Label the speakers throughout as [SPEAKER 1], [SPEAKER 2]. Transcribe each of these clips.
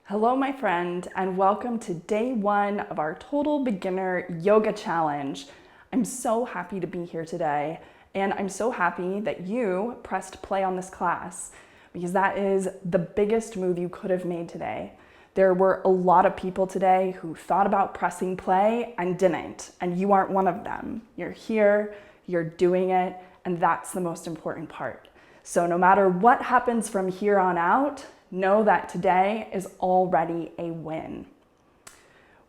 [SPEAKER 1] Hello, my friend, and welcome to day one of our Total Beginner Yoga Challenge. I'm so happy to be here today, and I'm so happy that you pressed play on this class because that is the biggest move you could have made today. There were a lot of people today who thought about pressing play and didn't, and you aren't one of them. You're here, you're doing it, and that's the most important part. So no matter what happens from here on out, know that today is already a win.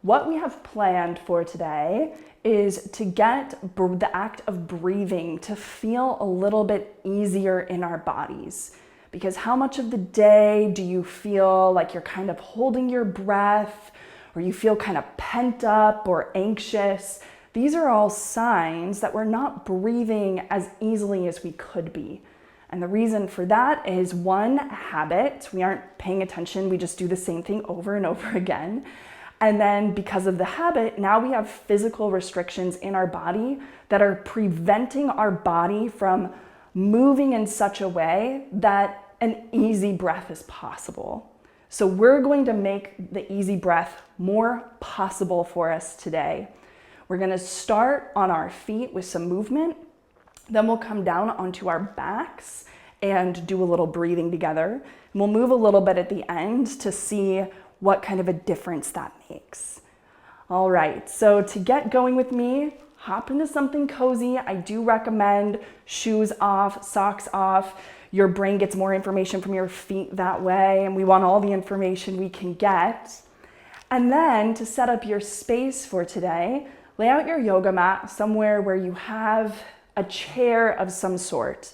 [SPEAKER 1] What we have planned for today is to get the act of breathing to feel a little bit easier in our bodies. Because how much of the day do you feel like you're kind of holding your breath, or you feel kind of pent up or anxious? These are all signs that we're not breathing as easily as we could be. And the reason for that is one, habit. We aren't paying attention. We just do the same thing over and over again. And then because of the habit, now we have physical restrictions in our body that are preventing our body from moving in such a way that an easy breath is possible. So we're going to make the easy breath more possible for us today. We're going to start on our feet with some movement. Then we'll come down onto our backs and do a little breathing together. And we'll move a little bit at the end to see what kind of a difference that makes. All right, so to get going with me, hop into something cozy. I do recommend shoes off, socks off. Your brain gets more information from your feet that way, and we want all the information we can get. And then to set up your space for today, lay out your yoga mat somewhere where you have a chair of some sort.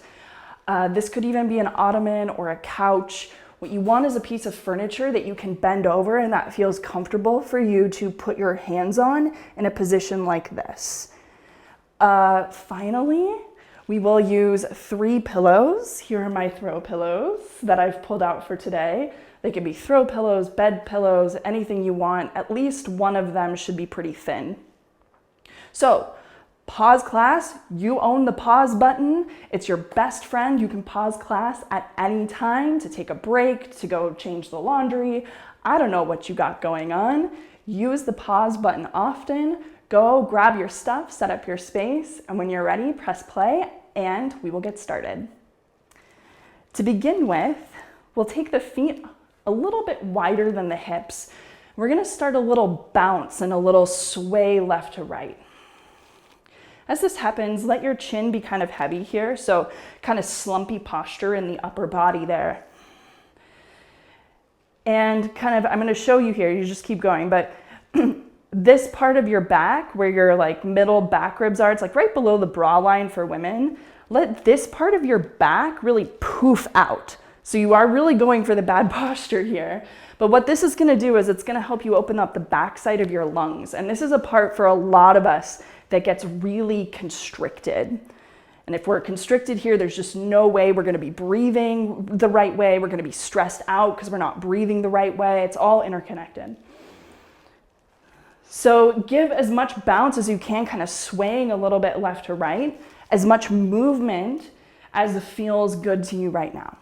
[SPEAKER 1] This could even be an ottoman or a couch. What you want is a piece of furniture that you can bend over and that feels comfortable for you to put your hands on in a position like this. Finally, we will use 3 pillows. Here are my throw pillows that I've pulled out for today. They could be throw pillows, bed pillows, anything you want. At least one of them should be pretty thin. So, pause class, you own the pause button. It's your best friend. You can pause class at any time to take a break, to go change the laundry. I don't know what you got going on. Use the pause button often. Go grab your stuff, set up your space, and when you're ready, press play, and we will get started. To begin with, we'll take the feet a little bit wider than the hips. We're gonna start a little bounce and a little sway left to right. As this happens, let your chin be kind of heavy here, so kind of slumpy posture in the upper body there. And kind of, I'm going to show you here, you just keep going, but this part of your back, where your like middle back ribs are, it's like right below the bra line for women, let this part of your back really poof out. So you are really going for the bad posture here. But what this is going to do is it's going to help you open up the backside of your lungs. And this is a part for a lot of us that gets really constricted. And if we're constricted here, there's just no way we're going to be breathing the right way. We're going to be stressed out because we're not breathing the right way. It's all interconnected. So give as much bounce as you can, kind of swaying a little bit left to right, as much movement as feels good to you right now.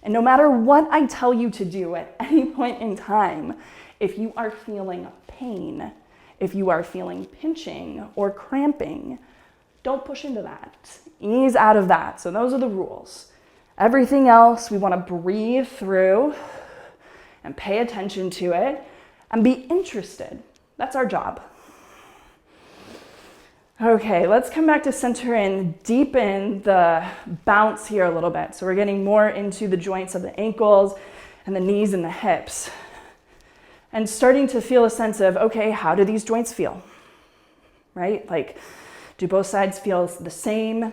[SPEAKER 1] And no matter what I tell you to do at any point in time, if you are feeling pain, if you are feeling pinching or cramping, don't push into that. Ease out of that. So those are the rules. Everything else, we want to breathe through and pay attention to it and be interested. That's our job. Okay, let's come back to center and deepen the bounce here a little bit. So we're getting more into the joints of the ankles and the knees and the hips. And starting to feel a sense of, okay, how do these joints feel? Right? Like, do both sides feel the same?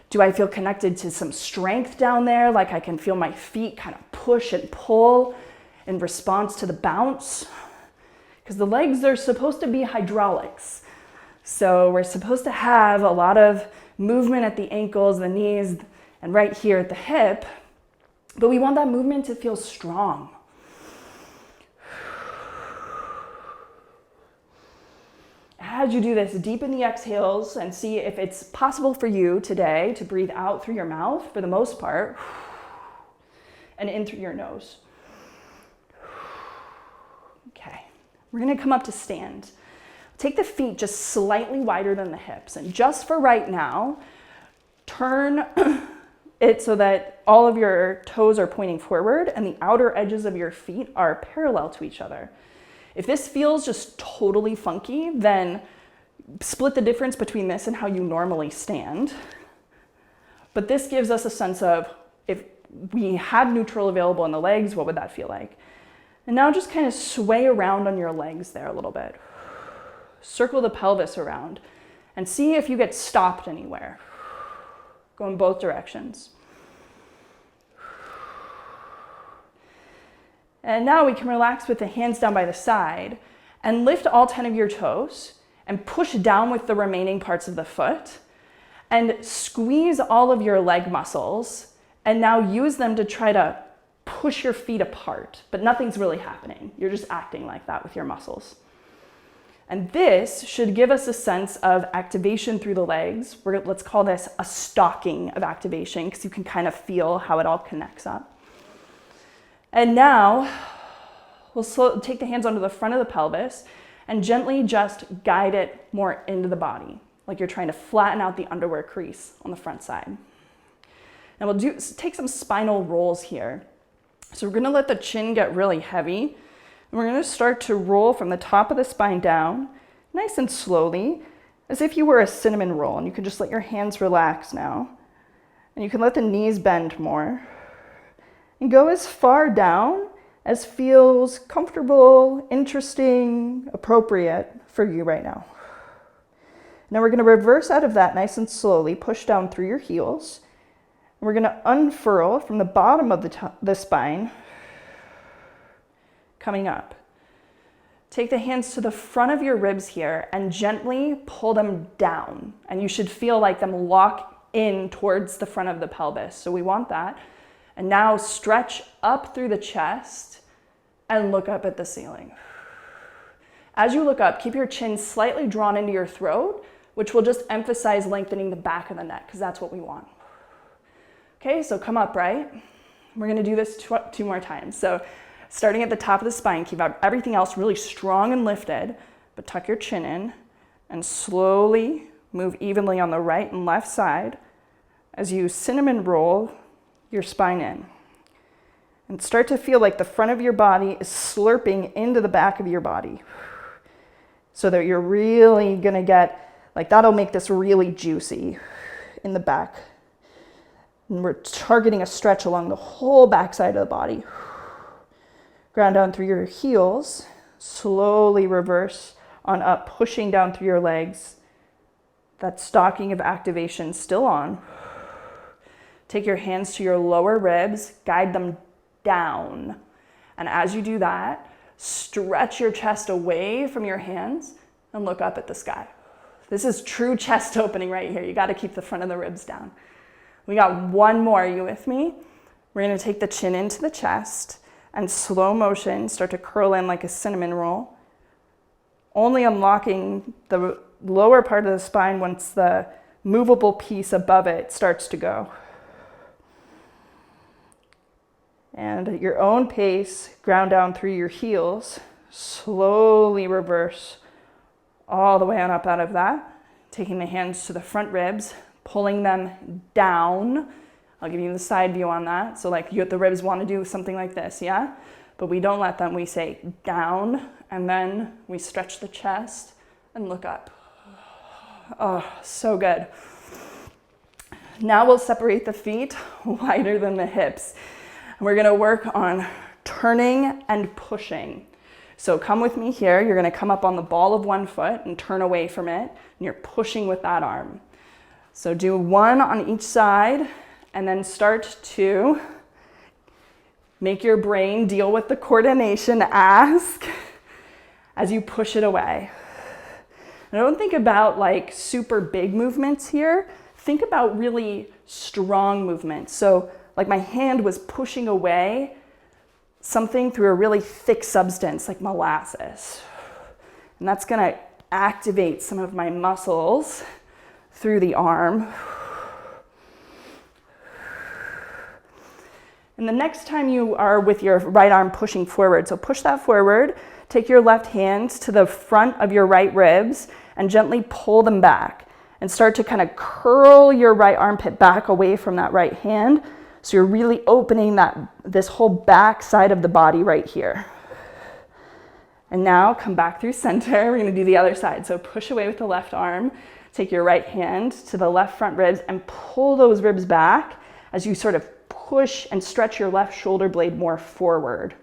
[SPEAKER 1] Do I feel connected to some strength down there? Like I can feel my feet kind of push and pull in response to the bounce? Because the legs are supposed to be hydraulics. So we're supposed to have a lot of movement at the ankles, the knees, and right here at the hip. But we want that movement to feel strong. As you do this, deepen the exhales and see if it's possible for you today to breathe out through your mouth for the most part and in through your nose. We're gonna come up to stand. Take the feet just slightly wider than the hips. And just for right now, turn it so that all of your toes are pointing forward and the outer edges of your feet are parallel to each other. If this feels just totally funky, then split the difference between this and how you normally stand. But this gives us a sense of, if we had neutral available in the legs, what would that feel like? And now just kind of sway around on your legs there a little bit. Circle the pelvis around and see if you get stopped anywhere. Go in both directions. And now we can relax with the hands down by the side and lift all 10 of your toes and push down with the remaining parts of the foot and squeeze all of your leg muscles and now use them to try to push your feet apart, but nothing's really happening. You're just acting like that with your muscles. And this should give us a sense of activation through the legs. Let's call this a stocking of activation because you can kind of feel how it all connects up. And now we'll take the hands onto the front of the pelvis and gently just guide it more into the body, like you're trying to flatten out the underwear crease on the front side. And we'll take some spinal rolls here. So we're gonna let the chin get really heavy. And we're gonna start to roll from the top of the spine down, nice and slowly, as if you were a cinnamon roll. And you can just let your hands relax now. And you can let the knees bend more. And go as far down as feels comfortable, interesting, appropriate for you right now. Now we're gonna reverse out of that nice and slowly, push down through your heels. And we're gonna unfurl from the bottom of the spine, coming up. Take the hands to the front of your ribs here and gently pull them down. And you should feel like them lock in towards the front of the pelvis. So we want that. And now stretch up through the chest and look up at the ceiling. As you look up, keep your chin slightly drawn into your throat, which will just emphasize lengthening the back of the neck because that's what we want. Okay, so come upright. We're gonna do this two more times. So starting at the top of the spine, keep everything else really strong and lifted, but tuck your chin in and slowly move evenly on the right and left side as you cinnamon roll your spine in. And start to feel like the front of your body is slurping into the back of your body so that you're really gonna get, like that'll make this really juicy in the back. And we're targeting a stretch along the whole back side of the body. Ground down through your heels, slowly reverse on up, pushing down through your legs. That stocking of activation still on. Take your hands to your lower ribs, guide them down. And as you do that, stretch your chest away from your hands and look up at the sky. This is true chest opening right here. You got to keep the front of the ribs down. We got one more. Are you with me? We're going to take the chin into the chest and slow motion start to curl in like a cinnamon roll, only unlocking the lower part of the spine once the movable piece above it starts to go. And at your own pace, ground down through your heels, slowly reverse all the way on up out of that, taking the hands to the front ribs, pulling them down. I'll give you the side view on that. So like the ribs want to do something like this, yeah? But we don't let them. We say down, and then we stretch the chest and look up. Oh, so good. Now we'll separate the feet wider than the hips. We're gonna work on turning and pushing. So come with me here. You're gonna come up on the ball of one foot and turn away from it, and you're pushing with that arm. So do one on each side, and then start to make your brain deal with the coordination ask as you push it away. And don't think about like super big movements here. Think about really strong movements. So like my hand was pushing away something through a really thick substance like molasses. And that's gonna activate some of my muscles through the arm. And the next time you are with your right arm pushing forward, so push that forward, take your left hand to the front of your right ribs and gently pull them back and start to kind of curl your right armpit back away from that right hand. So you're really opening this whole back side of the body right here. And now come back through center. We're going to do the other side. So push away with the left arm, take your right hand to the left front ribs and pull those ribs back as you sort of push and stretch your left shoulder blade more forward.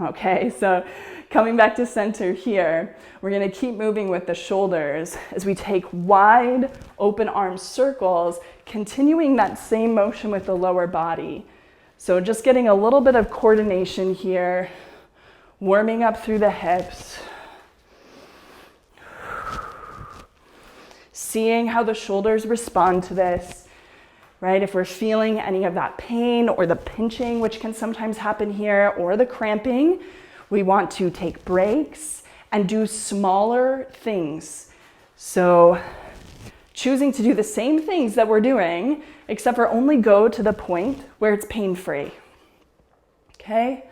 [SPEAKER 1] Okay, so coming back to center here, we're going to keep moving with the shoulders as we take wide open arm circles, continuing that same motion with the lower body. So just getting a little bit of coordination here, warming up through the hips, seeing how the shoulders respond to this. Right? If we're feeling any of that pain or the pinching, which can sometimes happen here, or the cramping, we want to take breaks and do smaller things. So choosing to do the same things that we're doing, except for only go to the point where it's pain-free. Okay?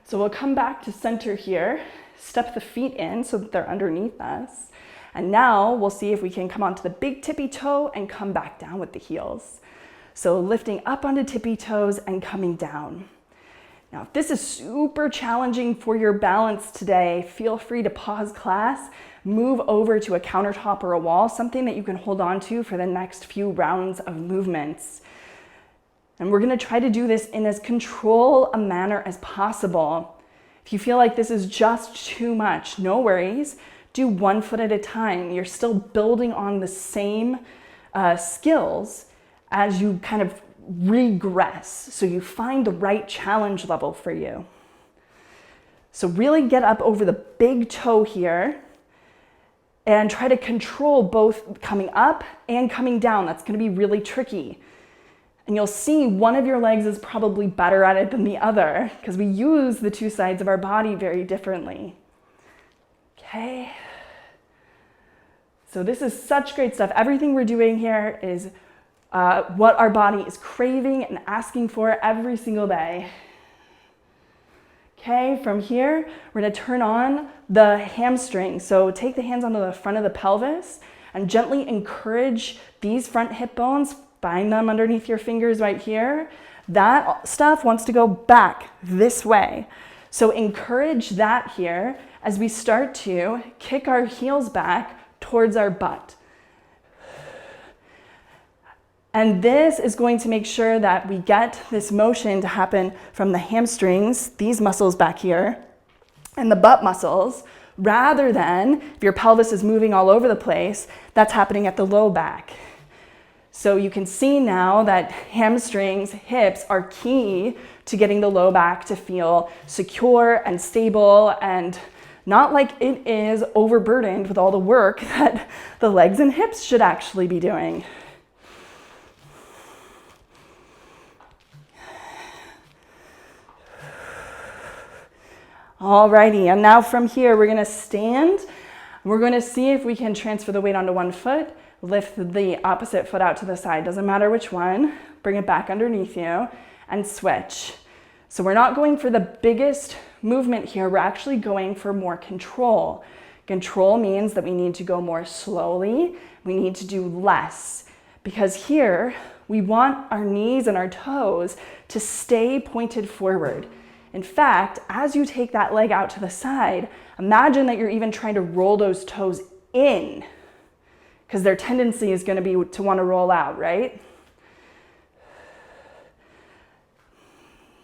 [SPEAKER 1] So we'll come back to center here, step the feet in so that they're underneath us. And now we'll see if we can come onto the big tippy toe and come back down with the heels. So lifting up onto tippy toes and coming down. Now, if this is super challenging for your balance today, feel free to pause class, move over to a countertop or a wall, something that you can hold on to for the next few rounds of movements. And we're going to try to do this in as controlled a manner as possible. If you feel like this is just too much, no worries. Do 1 foot at a time. You're still building on the same skills as you kind of regress. So you find the right challenge level for you. So really get up over the big toe here and try to control both coming up and coming down. That's going to be really tricky. And you'll see one of your legs is probably better at it than the other because we use the two sides of our body very differently. Okay. So this is such great stuff. Everything we're doing here is what our body is craving and asking for every single day. Okay, from here, we're gonna turn on the hamstring. So take the hands onto the front of the pelvis and gently encourage these front hip bones, bind them underneath your fingers right here. That stuff wants to go back this way. So encourage that here as we start to kick our heels back towards our butt. And this is going to make sure that we get this motion to happen from the hamstrings, these muscles back here, and the butt muscles, rather than if your pelvis is moving all over the place, that's happening at the low back. So you can see now that hamstrings, hips are key to getting the low back to feel secure and stable and not like it is overburdened with all the work that the legs and hips should actually be doing. Alrighty, and now from here we're gonna stand. We're gonna see if we can transfer the weight onto 1 foot, lift the opposite foot out to the side, doesn't matter which one, bring it back underneath you, and switch. So we're not going for the biggest movement here, we're actually going for more control. Control means that we need to go more slowly, we need to do less, because here we want our knees and our toes to stay pointed forward. In fact, as you take that leg out to the side, imagine that you're even trying to roll those toes in, because their tendency is going to be to want to roll out, right?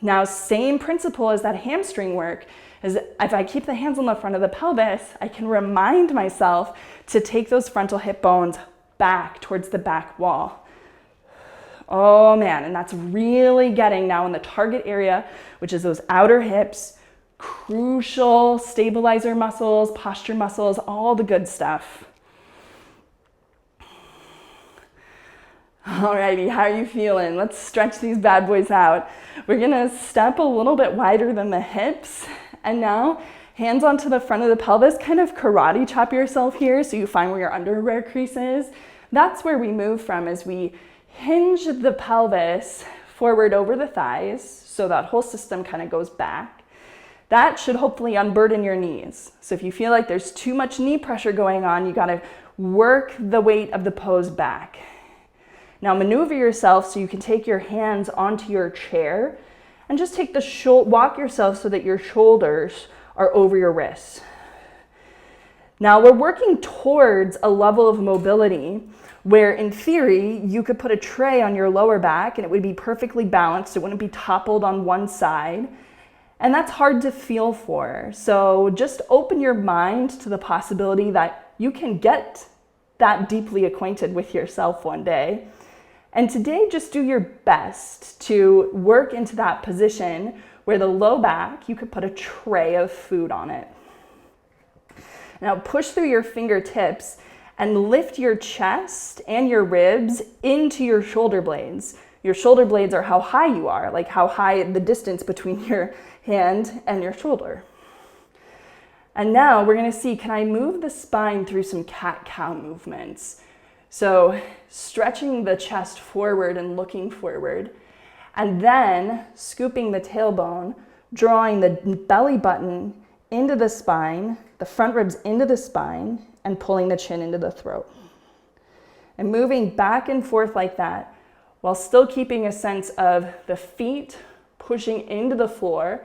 [SPEAKER 1] Now, same principle as that hamstring work is if I keep the hands on the front of the pelvis, I can remind myself to take those frontal hip bones back towards the back wall. Oh man, and that's really getting now in the target area, which is those outer hips, crucial stabilizer muscles, posture muscles, all the good stuff. Alrighty, how are you feeling? Let's stretch these bad boys out. We're gonna step a little bit wider than the hips, and now hands onto the front of the pelvis, kind of karate chop yourself here so you find where your underwear crease is. That's where we move from as we Hinge the pelvis forward over the thighs so that whole system kind of goes back. That should hopefully unburden your knees. So if you feel like there's too much knee pressure going on, you got to work the weight of the pose back. Now maneuver yourself so you can take your hands onto your chair and just take walk yourself so that your shoulders are over your wrists. Now we're working towards a level of mobility where in theory you could put a tray on your lower back and it would be perfectly balanced. It wouldn't be toppled on one side. And that's hard to feel for. So just open your mind to the possibility that you can get that deeply acquainted with yourself one day. And today, just do your best to work into that position where the low back, you could put a tray of food on it. Now push through your fingertips and lift your chest and your ribs into your shoulder blades. Your shoulder blades are how high you are, like how high the distance between your hand and your shoulder. And now we're going to see, can I move the spine through some cat-cow movements? So stretching the chest forward and looking forward, and then scooping the tailbone, drawing the belly button into the spine, the front ribs into the spine, and pulling the chin into the throat. And moving back and forth like that, while still keeping a sense of the feet pushing into the floor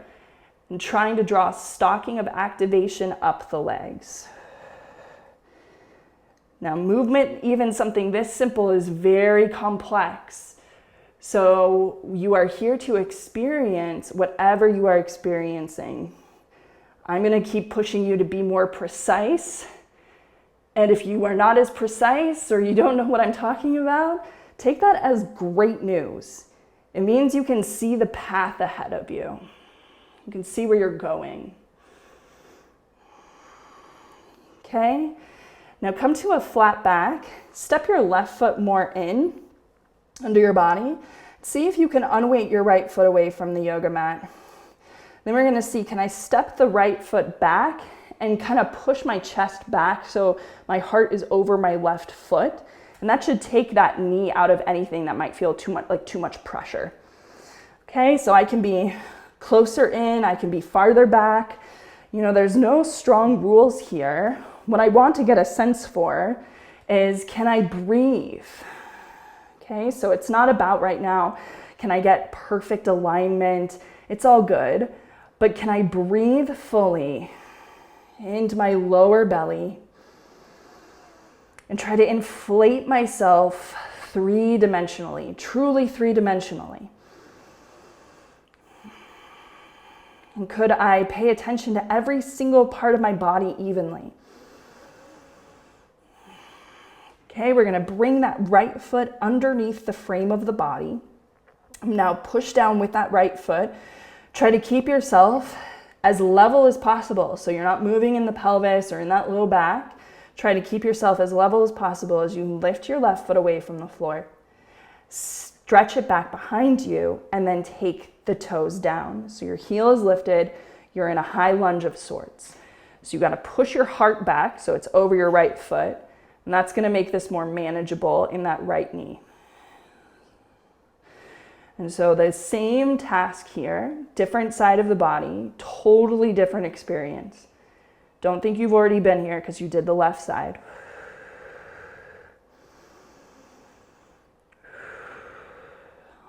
[SPEAKER 1] and trying to draw a stocking of activation up the legs. Now movement, even something this simple, is very complex. So you are here to experience whatever you are experiencing. I'm going to keep pushing you to be more precise. And if you are not as precise or you don't know what I'm talking about, take that as great news. It means you can see the path ahead of you. You can see where you're going. Okay? Now come to a flat back. Step your left foot more in under your body. See if you can unweight your right foot away from the yoga mat. Then we're going to see, can I step the right foot back and kind of push my chest back so my heart is over my left foot? And that should take that knee out of anything that might feel too much pressure. Okay, so I can be closer in, I can be farther back. You know, there's no strong rules here. What I want to get a sense for is, can I breathe? Okay, so it's not about right now, can I get perfect alignment? It's all good, but can I breathe fully into my lower belly and try to inflate myself three-dimensionally, truly three-dimensionally? And could I pay attention to every single part of my body evenly? Okay, we're going to bring that right foot underneath the frame of the body. Now push down with that right foot. Try to keep yourself as level as possible. So you're not moving in the pelvis or in that low back. Try to keep yourself as level as possible as you lift your left foot away from the floor. Stretch it back behind you and then take the toes down. So your heel is lifted, you're in a high lunge of sorts. So you got to push your heart back so it's over your right foot, and that's going to make this more manageable in that right knee. And so the same task here, different side of the body, totally different experience. Don't think you've already been here because you did the left side.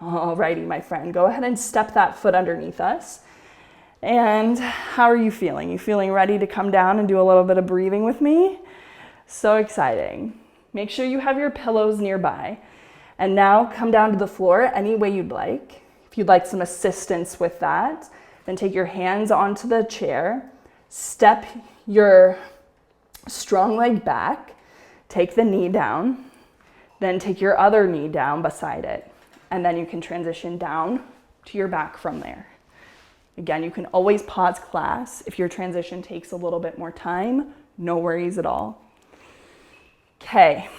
[SPEAKER 1] Alrighty, my friend, go ahead and step that foot underneath us. And how are you feeling? You feeling ready to come down and do a little bit of breathing with me? So exciting. Make sure you have your pillows nearby. And now come down to the floor any way you'd like. If you'd like some assistance with that, then take your hands onto the chair, step your strong leg back, take the knee down, then take your other knee down beside it. And then you can transition down to your back from there. Again, you can always pause class if your transition takes a little bit more time. No worries at all. Okay,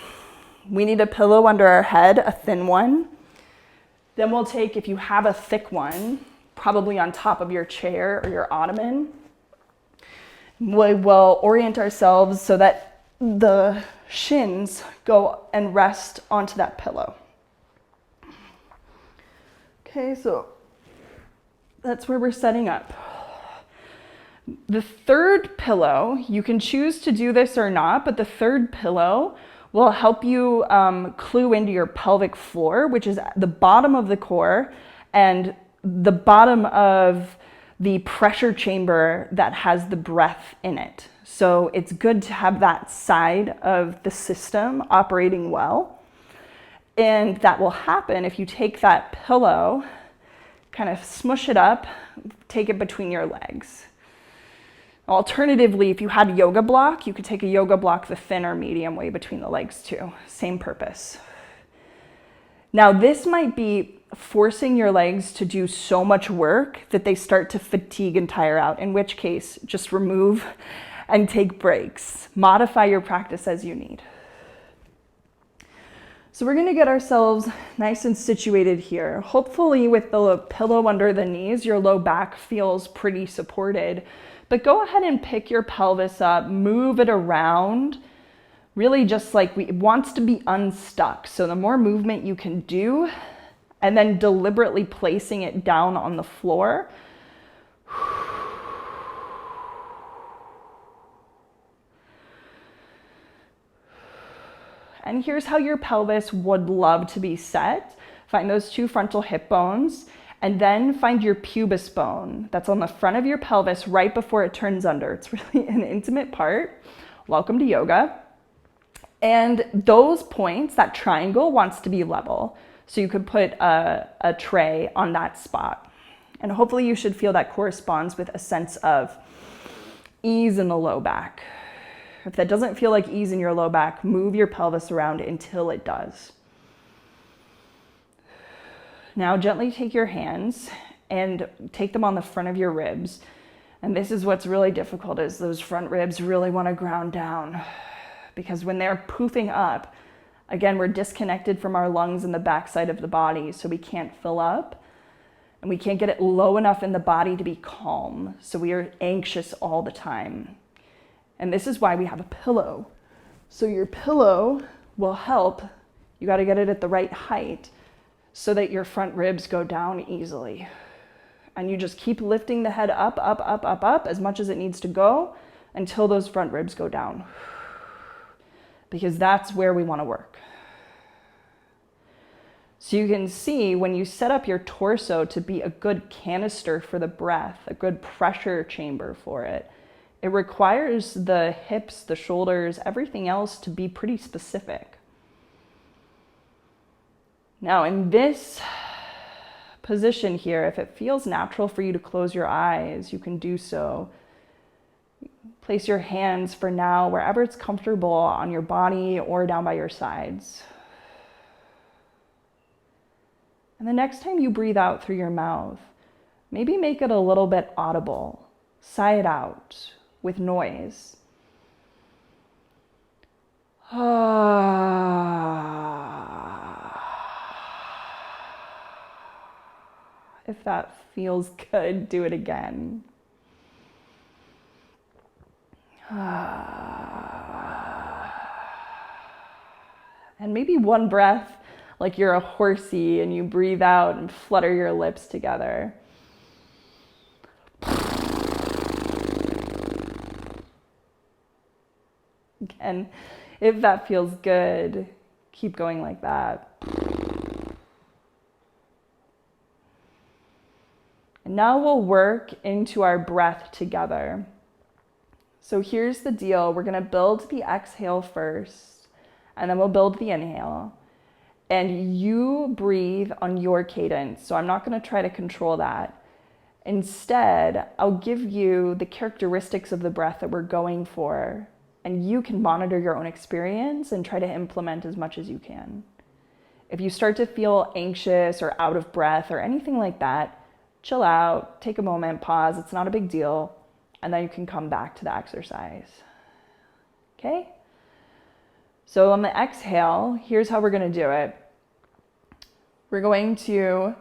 [SPEAKER 1] we need a pillow under our head, a thin one. Then we'll take, if you have a thick one, probably on top of your chair or your ottoman. We will orient ourselves so that the shins go and rest onto that pillow. Okay, so that's where we're setting up. The third pillow, you can choose to do this or not, but the third pillow will help you clue into your pelvic floor, which is the bottom of the core and the bottom of the pressure chamber that has the breath in it. So it's good to have that side of the system operating well. And that will happen if you take that pillow, kind of smush it up, take it between your legs. Alternatively, if you had a yoga block, you could take a yoga block the thin or medium way between the legs too. Same purpose. Now, this might be forcing your legs to do so much work that they start to fatigue and tire out, in which case, just remove and take breaks. Modify your practice as you need. So we're gonna get ourselves nice and situated here. Hopefully with the pillow under the knees, your low back feels pretty supported. But go ahead and pick your pelvis up, move it around, really just like it wants to be unstuck. So the more movement you can do, and then deliberately placing it down on the floor. And here's how your pelvis would love to be set. Find those two frontal hip bones, and then find your pubis bone that's on the front of your pelvis right before it turns under. It's really an intimate part. Welcome to yoga. And those points, that triangle wants to be level. So you could put a tray on that spot. And hopefully you should feel that corresponds with a sense of ease in the low back. If that doesn't feel like ease in your low back, move your pelvis around until it does. Now gently take your hands and take them on the front of your ribs. And this is what's really difficult, is those front ribs really want to ground down, because when they're poofing up, again, we're disconnected from our lungs and the backside of the body, so we can't fill up and we can't get it low enough in the body to be calm. So we are anxious all the time. And this is why we have a pillow. So your pillow will help. You got to get it at the right height so that your front ribs go down easily. And you just keep lifting the head up, up, up, up, up as much as it needs to go until those front ribs go down. Because that's where we want to work. So you can see when you set up your torso to be a good canister for the breath, a good pressure chamber for it, it requires the hips, the shoulders, everything else to be pretty specific. Now in this position here, if it feels natural for you to close your eyes, you can do so. Place your hands for now wherever it's comfortable on your body or down by your sides. And the next time you breathe out through your mouth, maybe make it a little bit audible. Sigh it out with noise. If that feels good, do it again. And maybe one breath, like you're a horsey and you breathe out and flutter your lips together. Again, if that feels good, keep going like that. And now we'll work into our breath together. So here's the deal. We're going to build the exhale first, and then we'll build the inhale. And you breathe on your cadence. So I'm not going to try to control that. Instead, I'll give you the characteristics of the breath that we're going for, and you can monitor your own experience and try to implement as much as you can. If you start to feel anxious or out of breath or anything like that, chill out, take a moment, pause. It's not a big deal. And then you can come back to the exercise. Okay? So on the exhale, here's how we're going to do it. We're going to,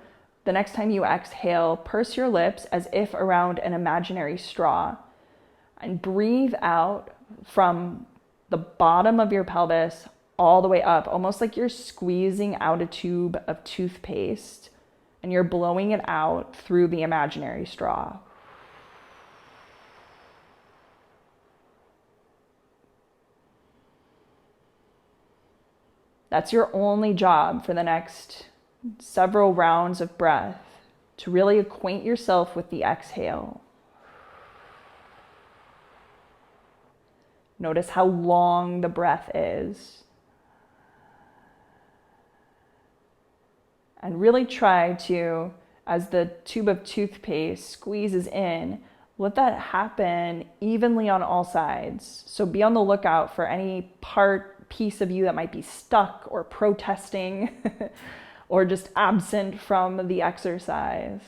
[SPEAKER 1] the next time you exhale, purse your lips as if around an imaginary straw and breathe out from the bottom of your pelvis all the way up, almost like you're squeezing out a tube of toothpaste and you're blowing it out through the imaginary straw. That's your only job for the next several rounds of breath, to really acquaint yourself with the exhale. Notice how long the breath is. And really try to, as the tube of toothpaste squeezes in, let that happen evenly on all sides. So be on the lookout for any piece of you that might be stuck or protesting or just absent from the exercise.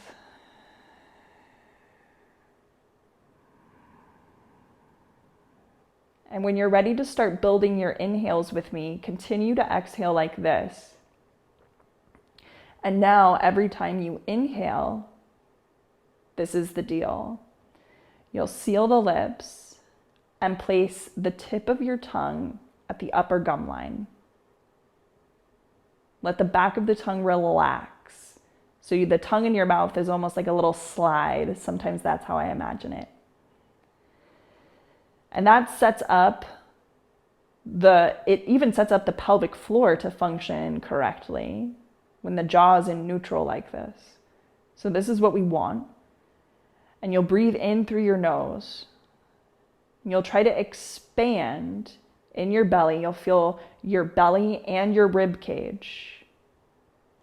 [SPEAKER 1] And when you're ready to start building your inhales with me, continue to exhale like this. And now every time you inhale, this is the deal. You'll seal the lips and place the tip of your tongue at the upper gum line. Let the back of the tongue relax. So the tongue in your mouth is almost like a little slide. Sometimes that's how I imagine it. And that it even sets up the pelvic floor to function correctly when the jaw is in neutral like this. So this is what we want. And you'll breathe in through your nose. And you'll try to expand in your belly. You'll feel your belly and your rib cage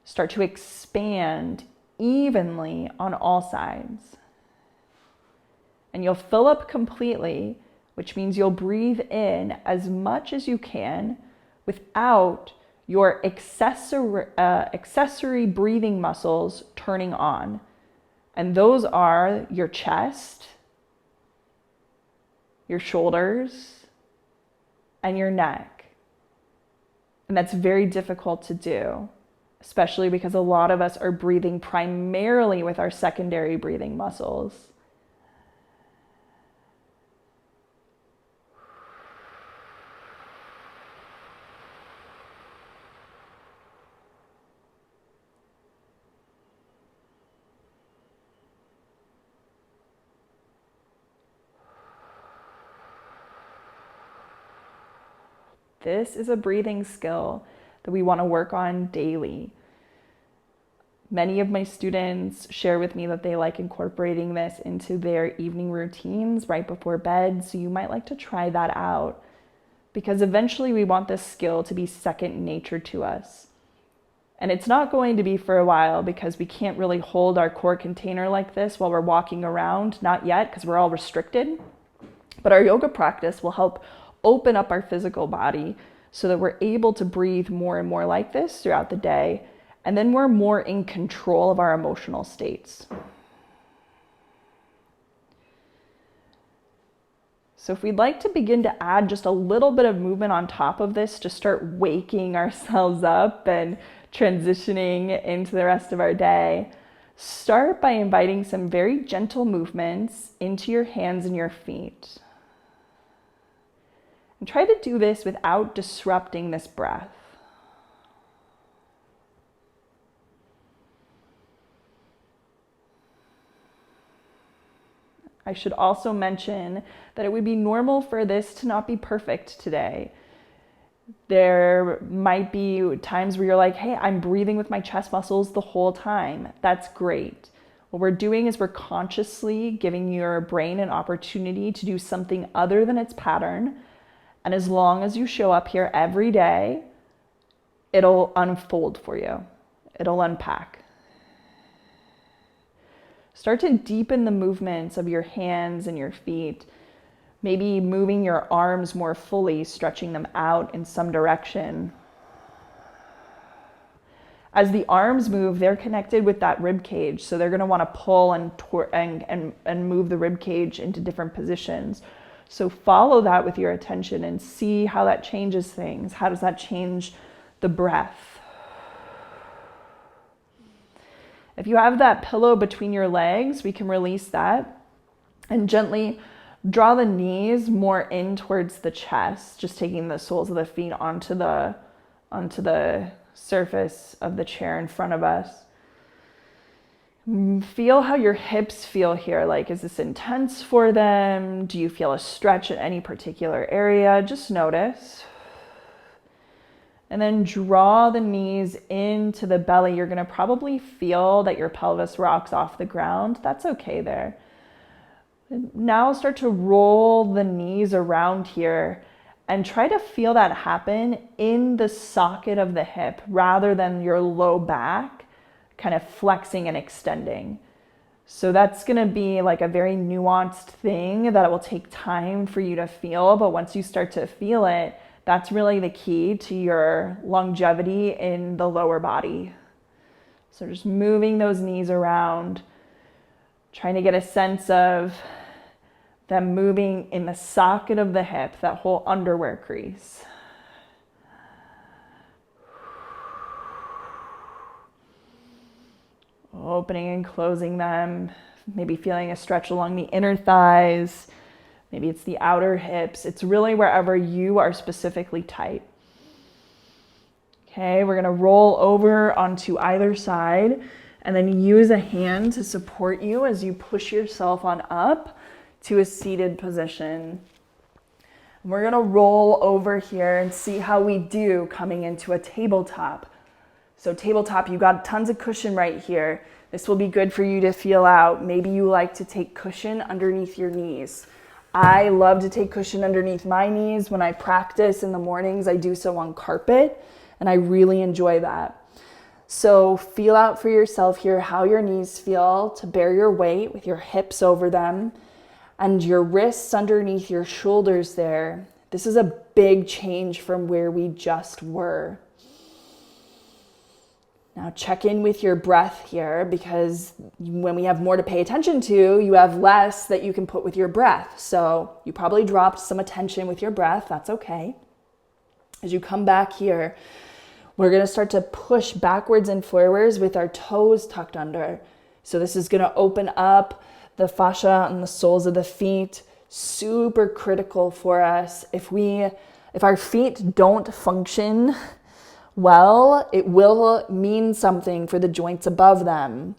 [SPEAKER 1] start to expand evenly on all sides. And you'll fill up completely, which means you'll breathe in as much as you can without your accessory breathing muscles turning on. And those are your chest, your shoulders, and your neck. And that's very difficult to do, especially because a lot of us are breathing primarily with our secondary breathing muscles. This is a breathing skill that we want to work on daily. Many of my students share with me that they like incorporating this into their evening routines right before bed, so you might like to try that out, because eventually we want this skill to be second nature to us. And it's not going to be for a while, because we can't really hold our core container like this while we're walking around, not yet, because we're all restricted. But our yoga practice will help open up our physical body so that we're able to breathe more and more like this throughout the day. And then we're more in control of our emotional states. So if we'd like to begin to add just a little bit of movement on top of this to start waking ourselves up and transitioning into the rest of our day, start by inviting some very gentle movements into your hands and your feet. And try to do this without disrupting this breath. I should also mention that it would be normal for this to not be perfect today. There might be times where you're like, hey, I'm breathing with my chest muscles the whole time. That's great. What we're doing is we're consciously giving your brain an opportunity to do something other than its pattern. And as long as you show up here every day, it'll unfold for you. It'll unpack. Start to deepen the movements of your hands and your feet. Maybe moving your arms more fully, stretching them out in some direction. As the arms move, they're connected with that rib cage, so they're going to want to pull and move the rib cage into different positions. So follow that with your attention and see how that changes things. How does that change the breath? If you have that pillow between your legs, we can release that and gently draw the knees more in towards the chest, just taking the soles of the feet onto the surface of the chair in front of us. Feel how your hips feel here. Like, is this intense for them? Do you feel a stretch in any particular area? Just notice. And then draw the knees into the belly. You're gonna probably feel that your pelvis rocks off the ground. That's okay there. Now start to roll the knees around here and try to feel that happen in the socket of the hip rather than your low back kind of flexing and extending. So that's going to be like a very nuanced thing that it will take time for you to feel, but once you start to feel it, that's really the key to your longevity in the lower body. So just moving those knees around, trying to get a sense of them moving in the socket of the hip, that whole underwear crease. Opening and closing them, maybe feeling a stretch along the inner thighs, maybe it's the outer hips. It's really wherever you are specifically tight. Okay, we're gonna roll over onto either side and then use a hand to support you as you push yourself on up to a seated position. We're gonna roll over here and see how we do coming into a tabletop. So tabletop, you got tons of cushion right here. This will be good for you to feel out. Maybe you like to take cushion underneath your knees. I love to take cushion underneath my knees. When I practice in the mornings, I do so on carpet, and I really enjoy that. So feel out for yourself here how your knees feel to bear your weight with your hips over them and your wrists underneath your shoulders there. This is a big change from where we just were. Now check in with your breath here, because when we have more to pay attention to, you have less that you can put with your breath. So you probably dropped some attention with your breath. That's okay. As you come back here, we're going to start to push backwards and forwards with our toes tucked under. So this is going to open up the fascia and the soles of the feet. Super critical for us. If our feet don't function well, it will mean something for the joints above them.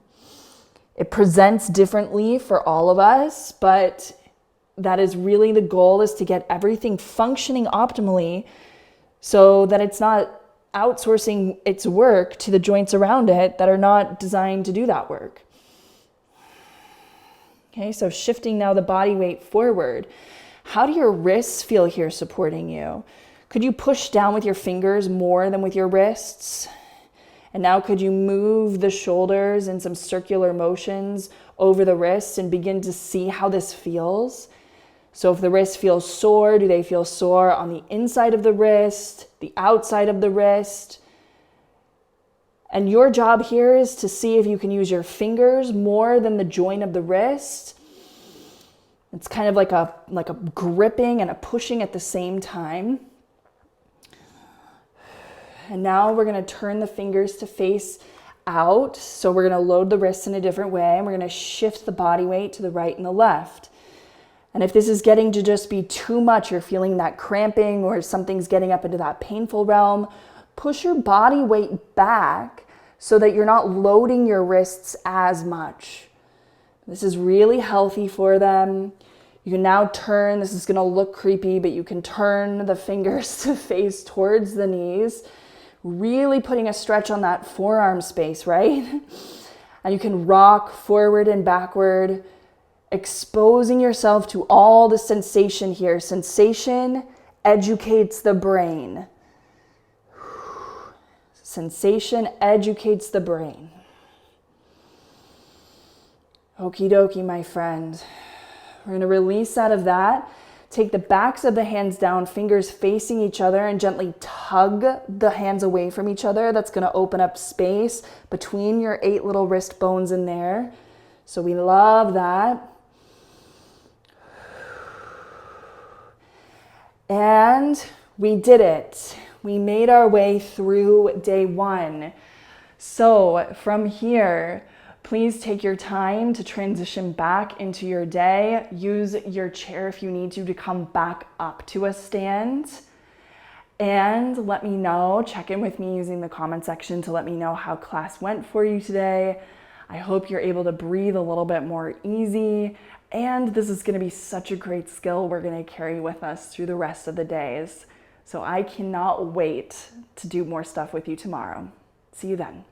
[SPEAKER 1] It presents differently for all of us, but that is really the goal, is to get everything functioning optimally so that it's not outsourcing its work to the joints around it that are not designed to do that work. Okay, so shifting now the body weight forward. How do your wrists feel here supporting you? Could you push down with your fingers more than with your wrists? And now could you move the shoulders in some circular motions over the wrists and begin to see how this feels? So if the wrist feels sore, do they feel sore on the inside of the wrist, the outside of the wrist? And your job here is to see if you can use your fingers more than the joint of the wrist. It's kind of like a gripping and a pushing at the same time. And now we're going to turn the fingers to face out. So we're going to load the wrists in a different way, and we're going to shift the body weight to the right and the left. And if this is getting to just be too much, you're feeling that cramping or something's getting up into that painful realm, push your body weight back so that you're not loading your wrists as much. This is really healthy for them. You can now turn, this is going to look creepy, but you can turn the fingers to face towards the knees, really putting a stretch on that forearm space, right? And you can rock forward and backward, exposing yourself to all the sensation here. Sensation educates the brain. Sensation educates the brain. Okie dokie, my friend. We're going to release out of that. Take the backs of the hands down, fingers facing each other, and gently tug the hands away from each other. That's going to open up space between your 8 little wrist bones in there. So we love that. And we did it. We made our way through day 1. So from here, please take your time to transition back into your day. Use your chair if you need to come back up to a stand. And let me know, check in with me using the comment section to let me know how class went for you today. I hope you're able to breathe a little bit more easy. And this is going to be such a great skill we're going to carry with us through the rest of the days. So I cannot wait to do more stuff with you tomorrow. See you then.